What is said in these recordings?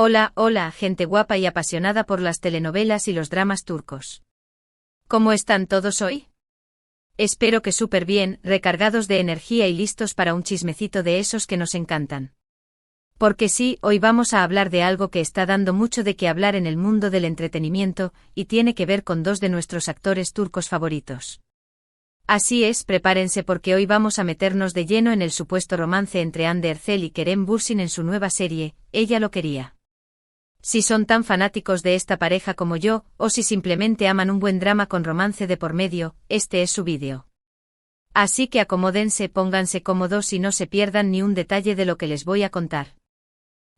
Hola, hola, gente guapa y apasionada por las telenovelas y los dramas turcos. ¿Cómo están todos hoy? Espero que súper bien, recargados de energía y listos para un chismecito de esos que nos encantan. Porque sí, hoy vamos a hablar de algo que está dando mucho de qué hablar en el mundo del entretenimiento, y tiene que ver con dos de nuestros actores turcos favoritos. Así es, prepárense porque hoy vamos a meternos de lleno en el supuesto romance entre Hande Erçel y Kerem Bürsin en su nueva serie, Ella lo quería. Si son tan fanáticos de esta pareja como yo, o si simplemente aman un buen drama con romance de por medio, este es su vídeo. Así que acomódense, pónganse cómodos y no se pierdan ni un detalle de lo que les voy a contar.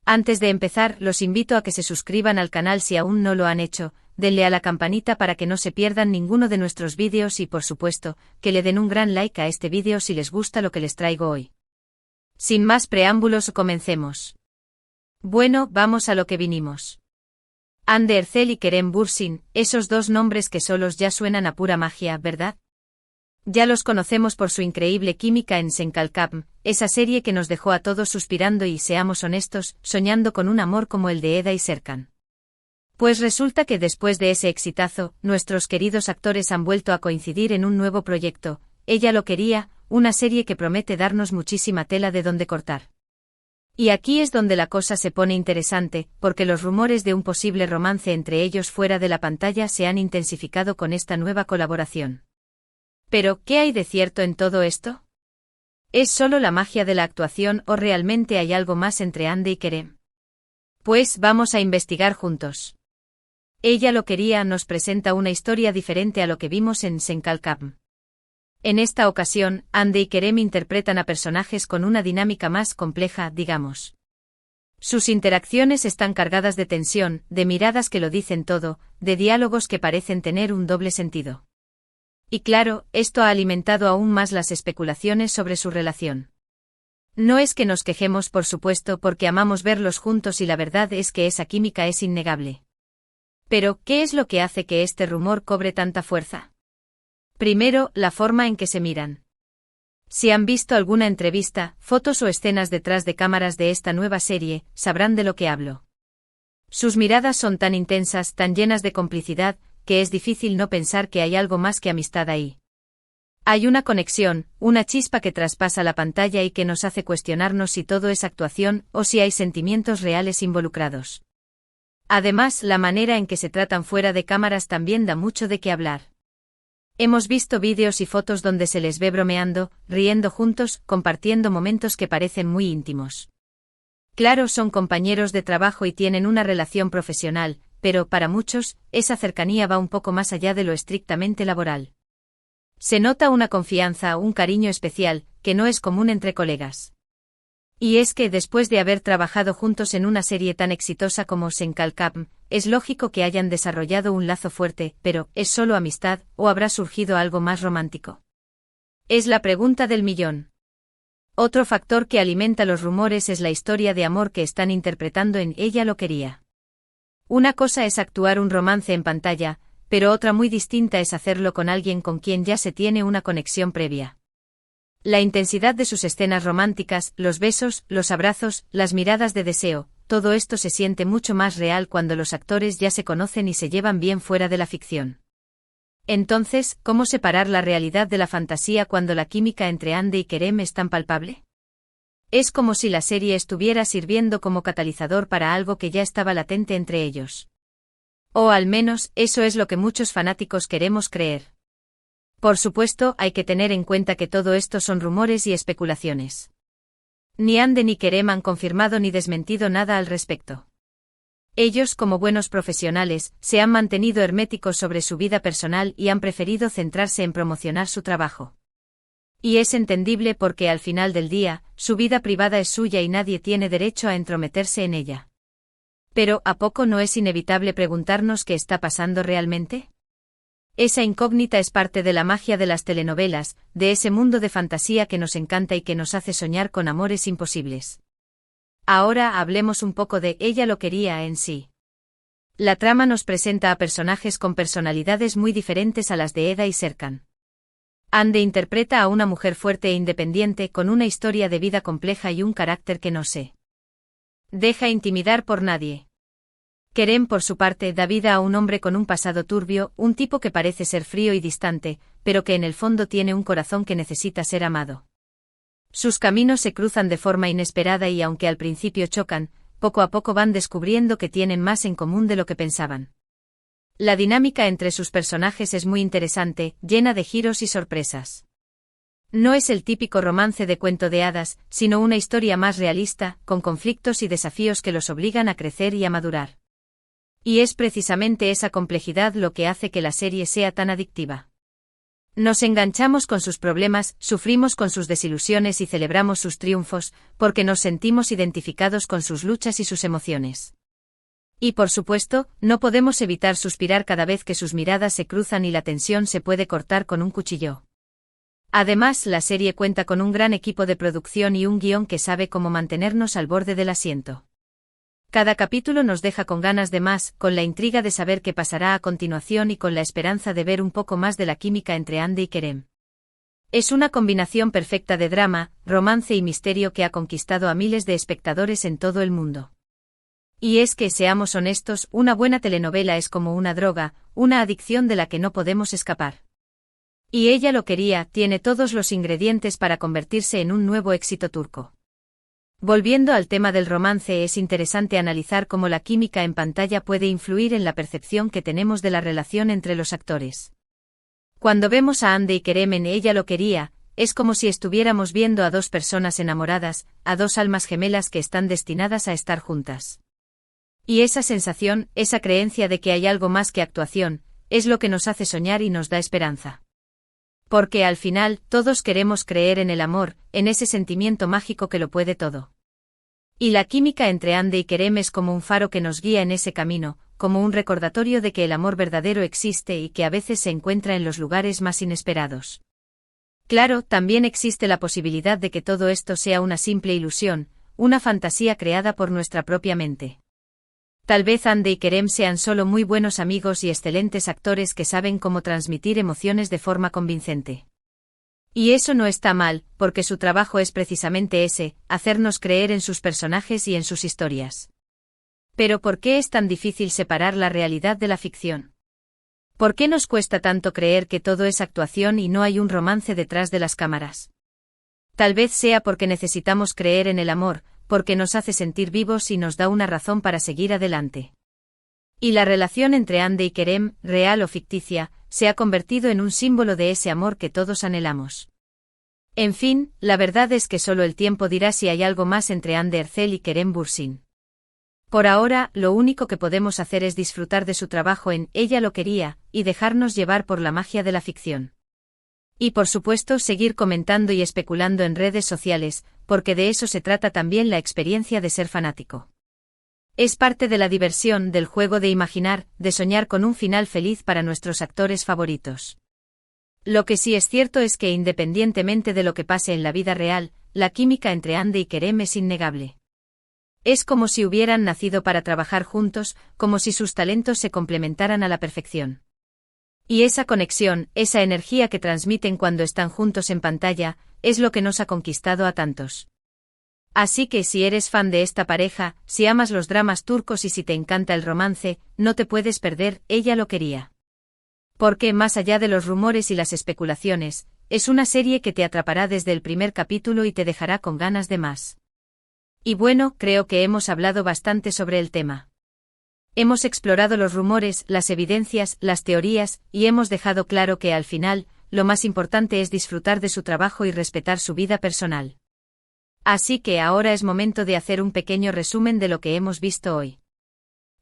Antes de empezar, los invito a que se suscriban al canal si aún no lo han hecho, denle a la campanita para que no se pierdan ninguno de nuestros vídeos y por supuesto, que le den un gran like a este vídeo si les gusta lo que les traigo hoy. Sin más preámbulos, comencemos. Bueno, vamos a lo que vinimos. Hande Erçel y Kerem Bürsin, esos dos nombres que solos ya suenan a pura magia, ¿verdad? Ya los conocemos por su increíble química en Sen Kalkam, esa serie que nos dejó a todos suspirando y, seamos honestos, soñando con un amor como el de Eda y Serkan. Pues resulta que después de ese exitazo, nuestros queridos actores han vuelto a coincidir en un nuevo proyecto, Ella lo quería, una serie que promete darnos muchísima tela de donde cortar. Y aquí es donde la cosa se pone interesante, porque los rumores de un posible romance entre ellos fuera de la pantalla se han intensificado con esta nueva colaboración. Pero, ¿qué hay de cierto en todo esto? ¿Es solo la magia de la actuación o realmente hay algo más entre Hande y Kerem? Pues vamos a investigar juntos. Ella lo quería nos presenta una historia diferente a lo que vimos en Sen Kalkam. En esta ocasión, Hande y Kerem interpretan a personajes con una dinámica más compleja, digamos. Sus interacciones están cargadas de tensión, de miradas que lo dicen todo, de diálogos que parecen tener un doble sentido. Y claro, esto ha alimentado aún más las especulaciones sobre su relación. No es que nos quejemos, por supuesto, porque amamos verlos juntos y la verdad es que esa química es innegable. Pero, ¿qué es lo que hace que este rumor cobre tanta fuerza? Primero, la forma en que se miran. Si han visto alguna entrevista, fotos o escenas detrás de cámaras de esta nueva serie, sabrán de lo que hablo. Sus miradas son tan intensas, tan llenas de complicidad, que es difícil no pensar que hay algo más que amistad ahí. Hay una conexión, una chispa que traspasa la pantalla y que nos hace cuestionarnos si todo es actuación o si hay sentimientos reales involucrados. Además, la manera en que se tratan fuera de cámaras también da mucho de qué hablar. Hemos visto vídeos y fotos donde se les ve bromeando, riendo juntos, compartiendo momentos que parecen muy íntimos. Claro, son compañeros de trabajo y tienen una relación profesional, pero para muchos, esa cercanía va un poco más allá de lo estrictamente laboral. Se nota una confianza, un cariño especial, que no es común entre colegas. Y es que después de haber trabajado juntos en una serie tan exitosa como Sen Kalkam, es lógico que hayan desarrollado un lazo fuerte, pero ¿es solo amistad o habrá surgido algo más romántico? Es la pregunta del millón. Otro factor que alimenta los rumores es la historia de amor que están interpretando en Ella lo quería. Una cosa es actuar un romance en pantalla, pero otra muy distinta es hacerlo con alguien con quien ya se tiene una conexión previa. La intensidad de sus escenas románticas, los besos, los abrazos, las miradas de deseo, todo esto se siente mucho más real cuando los actores ya se conocen y se llevan bien fuera de la ficción. Entonces, ¿cómo separar la realidad de la fantasía cuando la química entre Hande y Kerem es tan palpable? Es como si la serie estuviera sirviendo como catalizador para algo que ya estaba latente entre ellos. O al menos, eso es lo que muchos fanáticos queremos creer. Por supuesto, hay que tener en cuenta que todo esto son rumores y especulaciones. Ni Hande ni Kerem han confirmado ni desmentido nada al respecto. Ellos, como buenos profesionales, se han mantenido herméticos sobre su vida personal y han preferido centrarse en promocionar su trabajo. Y es entendible porque al final del día, su vida privada es suya y nadie tiene derecho a entrometerse en ella. Pero, ¿a poco no es inevitable preguntarnos qué está pasando realmente? Esa incógnita es parte de la magia de las telenovelas, de ese mundo de fantasía que nos encanta y que nos hace soñar con amores imposibles. Ahora hablemos un poco de Ella lo quería en sí. La trama nos presenta a personajes con personalidades muy diferentes a las de Eda y Serkan. Hande interpreta a una mujer fuerte e independiente con una historia de vida compleja y un carácter que no se deja intimidar por nadie. Kerem, por su parte, da vida a un hombre con un pasado turbio, un tipo que parece ser frío y distante, pero que en el fondo tiene un corazón que necesita ser amado. Sus caminos se cruzan de forma inesperada y aunque al principio chocan, poco a poco van descubriendo que tienen más en común de lo que pensaban. La dinámica entre sus personajes es muy interesante, llena de giros y sorpresas. No es el típico romance de cuento de hadas, sino una historia más realista, con conflictos y desafíos que los obligan a crecer y a madurar. Y es precisamente esa complejidad lo que hace que la serie sea tan adictiva. Nos enganchamos con sus problemas, sufrimos con sus desilusiones y celebramos sus triunfos, porque nos sentimos identificados con sus luchas y sus emociones. Y por supuesto, no podemos evitar suspirar cada vez que sus miradas se cruzan y la tensión se puede cortar con un cuchillo. Además, la serie cuenta con un gran equipo de producción y un guión que sabe cómo mantenernos al borde del asiento. Cada capítulo nos deja con ganas de más, con la intriga de saber qué pasará a continuación y con la esperanza de ver un poco más de la química entre Andy y Kerem. Es una combinación perfecta de drama, romance y misterio que ha conquistado a miles de espectadores en todo el mundo. Y es que, seamos honestos, una buena telenovela es como una droga, una adicción de la que no podemos escapar. Y Ella lo quería, tiene todos los ingredientes para convertirse en un nuevo éxito turco. Volviendo al tema del romance, es interesante analizar cómo la química en pantalla puede influir en la percepción que tenemos de la relación entre los actores. Cuando vemos a Hande y Kerem en Ella lo quería, es como si estuviéramos viendo a dos personas enamoradas, a dos almas gemelas que están destinadas a estar juntas. Y esa sensación, esa creencia de que hay algo más que actuación, es lo que nos hace soñar y nos da esperanza. Porque al final, todos queremos creer en el amor, en ese sentimiento mágico que lo puede todo. Y la química entre Hande y Kerem es como un faro que nos guía en ese camino, como un recordatorio de que el amor verdadero existe y que a veces se encuentra en los lugares más inesperados. Claro, también existe la posibilidad de que todo esto sea una simple ilusión, una fantasía creada por nuestra propia mente. Tal vez Hande y Kerem sean solo muy buenos amigos y excelentes actores que saben cómo transmitir emociones de forma convincente. Y eso no está mal, porque su trabajo es precisamente ese, hacernos creer en sus personajes y en sus historias. Pero ¿por qué es tan difícil separar la realidad de la ficción? ¿Por qué nos cuesta tanto creer que todo es actuación y no hay un romance detrás de las cámaras? Tal vez sea porque necesitamos creer en el amor, porque nos hace sentir vivos y nos da una razón para seguir adelante. Y la relación entre Hande y Kerem, real o ficticia, se ha convertido en un símbolo de ese amor que todos anhelamos. En fin, la verdad es que solo el tiempo dirá si hay algo más entre Hande Erçel y Kerem Bürsin. Por ahora, lo único que podemos hacer es disfrutar de su trabajo en Ella lo quería, y dejarnos llevar por la magia de la ficción. Y por supuesto seguir comentando y especulando en redes sociales, porque de eso se trata también la experiencia de ser fanático. Es parte de la diversión, del juego de imaginar, de soñar con un final feliz para nuestros actores favoritos. Lo que sí es cierto es que independientemente de lo que pase en la vida real, la química entre Hande y Kerem es innegable. Es como si hubieran nacido para trabajar juntos, como si sus talentos se complementaran a la perfección. Y esa conexión, esa energía que transmiten cuando están juntos en pantalla, es lo que nos ha conquistado a tantos. Así que si eres fan de esta pareja, si amas los dramas turcos y si te encanta el romance, no te puedes perder Ella lo quería. Porque más allá de los rumores y las especulaciones, es una serie que te atrapará desde el primer capítulo y te dejará con ganas de más. Y bueno, creo que hemos hablado bastante sobre el tema. Hemos explorado los rumores, las evidencias, las teorías, y hemos dejado claro que al final, lo más importante es disfrutar de su trabajo y respetar su vida personal. Así que ahora es momento de hacer un pequeño resumen de lo que hemos visto hoy.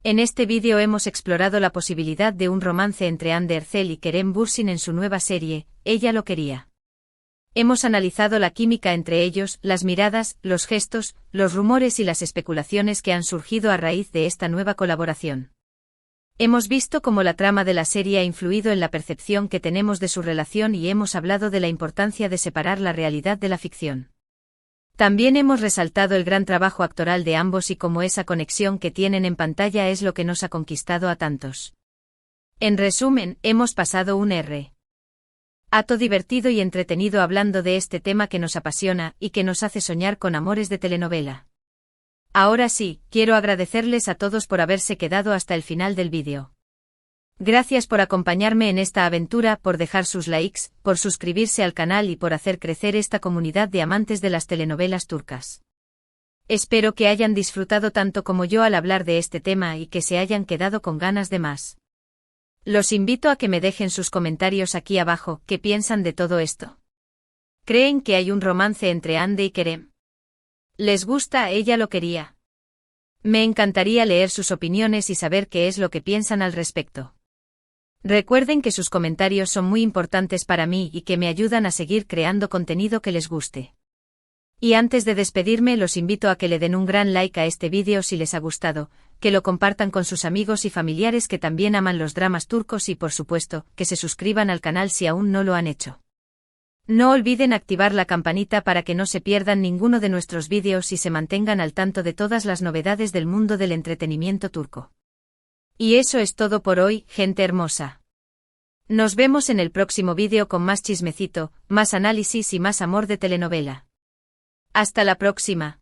En este vídeo hemos explorado la posibilidad de un romance entre Hande Erçel y Kerem Bürsin en su nueva serie, Ella lo quería. Hemos analizado la química entre ellos, las miradas, los gestos, los rumores y las especulaciones que han surgido a raíz de esta nueva colaboración. Hemos visto cómo la trama de la serie ha influido en la percepción que tenemos de su relación y hemos hablado de la importancia de separar la realidad de la ficción. También hemos resaltado el gran trabajo actoral de ambos y cómo esa conexión que tienen en pantalla es lo que nos ha conquistado a tantos. En resumen, hemos pasado un rato divertido y entretenido hablando de este tema que nos apasiona y que nos hace soñar con amores de telenovela. Ahora sí, quiero agradecerles a todos por haberse quedado hasta el final del vídeo. Gracias por acompañarme en esta aventura, por dejar sus likes, por suscribirse al canal y por hacer crecer esta comunidad de amantes de las telenovelas turcas. Espero que hayan disfrutado tanto como yo al hablar de este tema y que se hayan quedado con ganas de más. Los invito a que me dejen sus comentarios aquí abajo, ¿qué piensan de todo esto? ¿Creen que hay un romance entre Hande y Kerem? ¿Les gusta? Ella lo quería. Me encantaría leer sus opiniones y saber qué es lo que piensan al respecto. Recuerden que sus comentarios son muy importantes para mí y que me ayudan a seguir creando contenido que les guste. Y antes de despedirme los invito a que le den un gran like a este vídeo si les ha gustado, que lo compartan con sus amigos y familiares que también aman los dramas turcos y por supuesto, que se suscriban al canal si aún no lo han hecho. No olviden activar la campanita para que no se pierdan ninguno de nuestros vídeos y se mantengan al tanto de todas las novedades del mundo del entretenimiento turco. Y eso es todo por hoy, gente hermosa. Nos vemos en el próximo vídeo con más chismecito, más análisis y más amor de telenovela. Hasta la próxima.